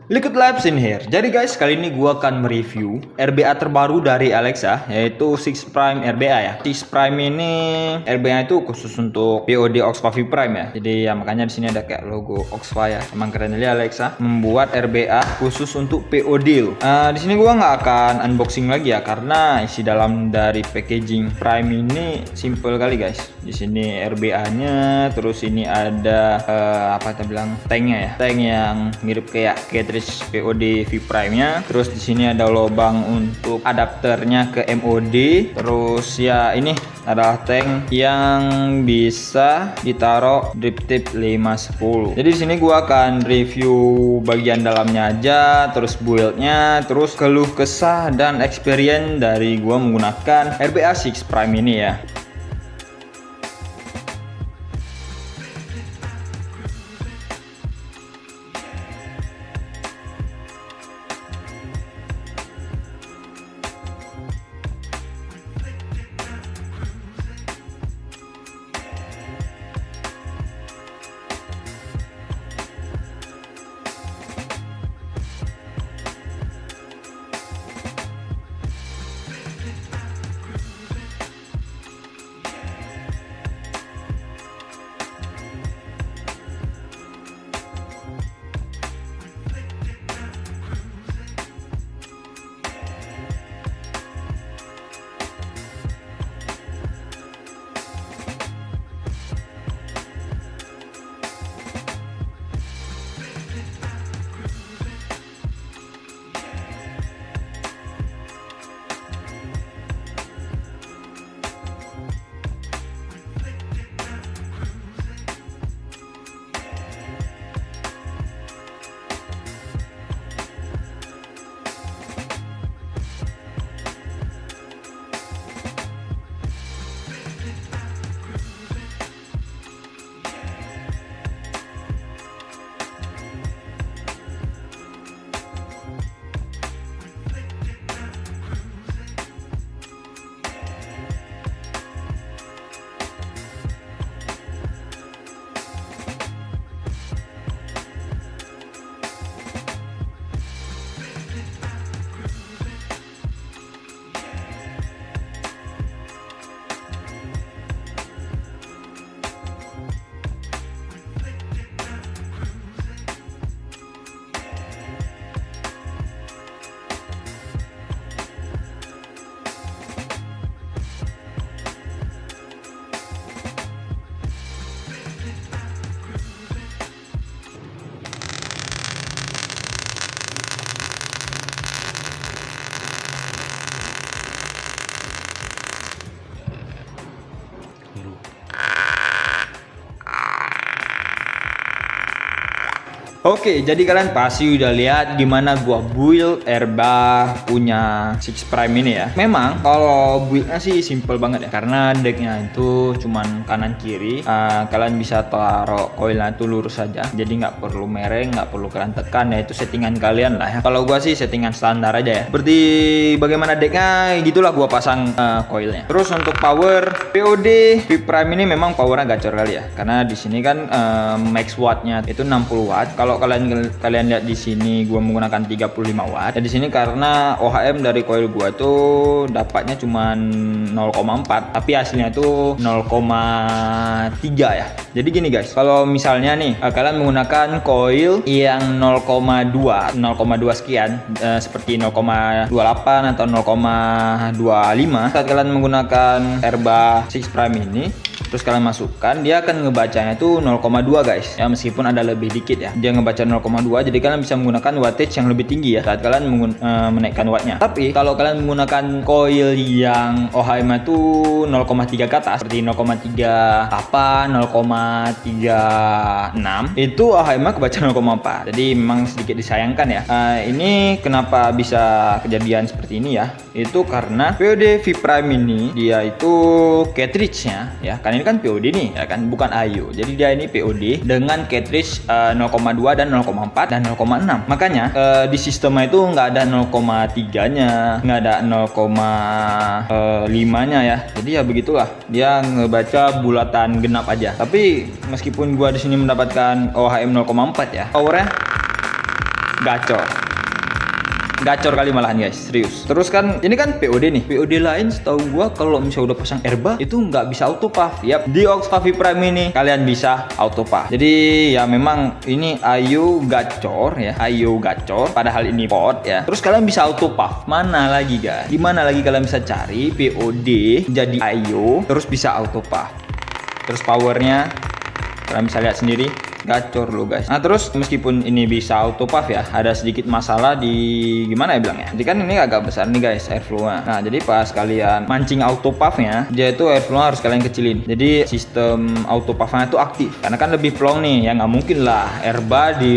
Liquid Labs in here. Jadi guys, kali ini gua akan mereview RBA terbaru dari Alexa, yaitu 6 Prime RBA ya. 6 Prime ini RBA itu khusus untuk POD Oxfa V Prime ya. Jadi ya makanya di sini ada kayak logo Oxfa ya. Emang keren aja Alexa membuat RBA khusus untuk POD loh. Di sini gua nggak akan unboxing lagi ya, karena isi dalam dari packaging Prime ini simple kali guys. Di sini RBA-nya, terus ini ada apa kita bilang tanknya ya, tank yang mirip kayak cartridge POD V Prime-nya. Terus di sini ada lubang untuk adapternya ke MOD. Terus ya ini adalah tank yang bisa ditaruh drip tip 510. Jadi di sini gua akan review bagian dalamnya aja, terus build-nya, terus keluh kesah dan experience dari gua menggunakan RBA 6 Prime ini ya. Oke, jadi kalian pasti udah lihat gimana gua build RBA punya 6 Prime ini ya. Memang kalau buildnya sih simple banget ya, karena decknya itu cuman kanan kiri. Kalian bisa taruh koilnya itu lurus saja, jadi nggak perlu mereng, nggak perlu kalian tekan ya, itu settingan kalian lah ya. Kalau gua sih settingan standar aja ya. Seperti bagaimana decknya, gitulah gua pasang koilnya. Terus untuk power POD V Prime ini memang powernya gacor kali ya, karena di sini kan max wattnya itu 60 watt. Kalau kalian lihat di sini gua menggunakan 35 watt. Dan di sini karena OHM dari coil gua tuh dapatnya cuma 0,4, tapi hasilnya tuh 0,3 ya. Jadi gini guys, kalau misalnya nih kalian menggunakan coil yang 0,2 sekian, seperti 0,28 atau 0,25, saat kalian menggunakan RBA 6 Prime ini, terus kalian masukkan, dia akan ngebacanya tuh 0,2 guys ya, meskipun ada lebih dikit ya, dia ngebaca 0,2. jadi kalian bisa menggunakan wattage yang lebih tinggi ya saat kalian menaikkan wattnya. Tapi kalau kalian menggunakan coil yang OHM itu 0,3 ke atas, seperti 0,38, 0,36, itu OHM kebaca 0,4, jadi memang sedikit disayangkan ya. Ini kenapa bisa kejadian seperti ini ya, itu karena POD V Prime ini dia itu cartridge-nya ya, kan ini kan POD nih ya kan, bukan IO. Jadi dia ini POD dengan cartridge 0,2 dan 0,4 dan 0,6. Makanya di sistemnya itu nggak ada 0,3-nya, nggak ada 0,5-nya ya. Jadi ya begitulah, dia ngebaca bulatan genap aja. Tapi meskipun gua di sini mendapatkan OHM 0,4 ya, powernya Gacor kali malahan guys, serius. Terus kan ini kan POD nih. POD lain setahu gua kalau misalnya udah pasang Airba itu nggak bisa auto puff. Yap, di Oxfa V Prime ini kalian bisa auto puff. Jadi ya memang ini Ayo gacor ya, Ayo gacor. Padahal ini pot ya. Terus kalian bisa auto puff. Mana lagi guys? Dimana lagi kalian bisa cari POD jadi Ayo terus bisa auto puff. Terus powernya kalian bisa lihat sendiri. Gacor lo guys. Nah terus meskipun ini bisa auto puff ya, ada sedikit masalah di gimana ya bilangnya. Jadi kan ini agak besar nih guys airflow-nya. Nah jadi pas kalian mancing auto puff-nya, dia itu airflow harus kalian kecilin. Jadi sistem auto puff-nya itu aktif. Karena kan lebih plong nih, ya nggak mungkin lah Airba di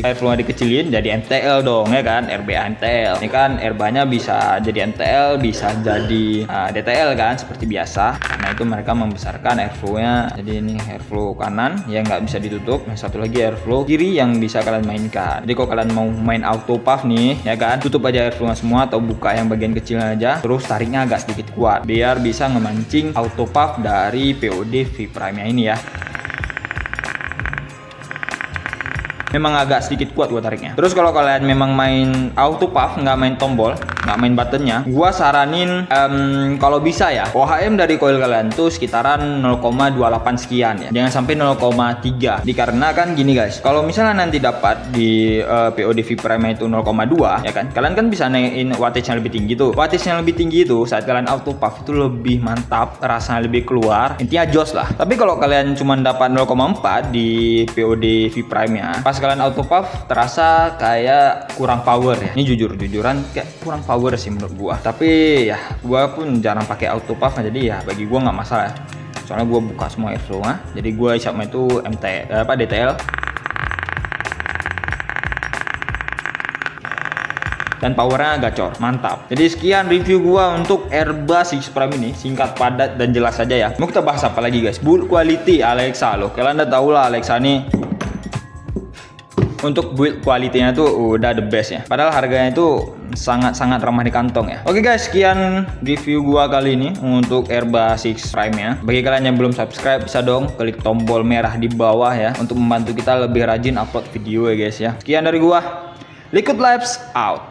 airflow-nya dikecilin jadi MTL dong ya kan, RBA MTL. Ini kan Airba-nya bisa jadi MTL, bisa jadi DTL kan seperti biasa. Nah itu mereka membesarkan airflow-nya. Jadi ini airflow kanan yang nggak bisa ditutup. Yang satu lagi airflow kiri yang bisa kalian mainkan. Jadi kalau kalian mau main auto puff nih ya kan, tutup aja airflow semua atau buka yang bagian kecilnya aja, terus tariknya agak sedikit kuat biar bisa ngemancing auto puff dari POD V Prime nya ini ya. Memang agak sedikit kuat gua tariknya. Terus kalau kalian memang main auto puff, nggak main tombol, nggak main buttonnya, gua saranin kalau bisa ya OHM dari coil kalian tuh sekitaran 0,28 sekian ya, jangan sampai 0,3. Dikarenakan gini guys, kalau misalnya nanti dapat di POD V Prime itu 0,2 ya kan, kalian kan bisa naikin wattage yang lebih tinggi tuh. Wattage yang lebih tinggi itu saat kalian auto puff itu lebih mantap, rasanya lebih keluar, intinya jos lah. Tapi kalau kalian cuma dapat 0,4 di POD V Prime nya, pas kalian auto puff terasa kayak kurang power ya. Ini jujuran kayak kurang power sih menurut gua. Tapi ya gua pun jarang pakai auto puff, jadi ya bagi gua nggak masalah. Soalnya gua buka semua airflow jadi gua isapnya itu DTL. Dan powernya gacor, mantap. Jadi sekian review gua untuk Airba 6 Prime ini, singkat, padat, dan jelas saja ya. Mau kita bahas apa lagi guys? Build quality Alexa loh. Kalian udah tau lah Alexa nih untuk build quality-nya tuh udah the best ya. Padahal harganya itu sangat-sangat ramah di kantong ya. Oke guys, sekian review gua kali ini untuk Airba 6 Prime ya. Bagi kalian yang belum subscribe, bisa dong klik tombol merah di bawah ya untuk membantu kita lebih rajin upload video ya guys ya. Sekian dari gua. Liquid Labs out.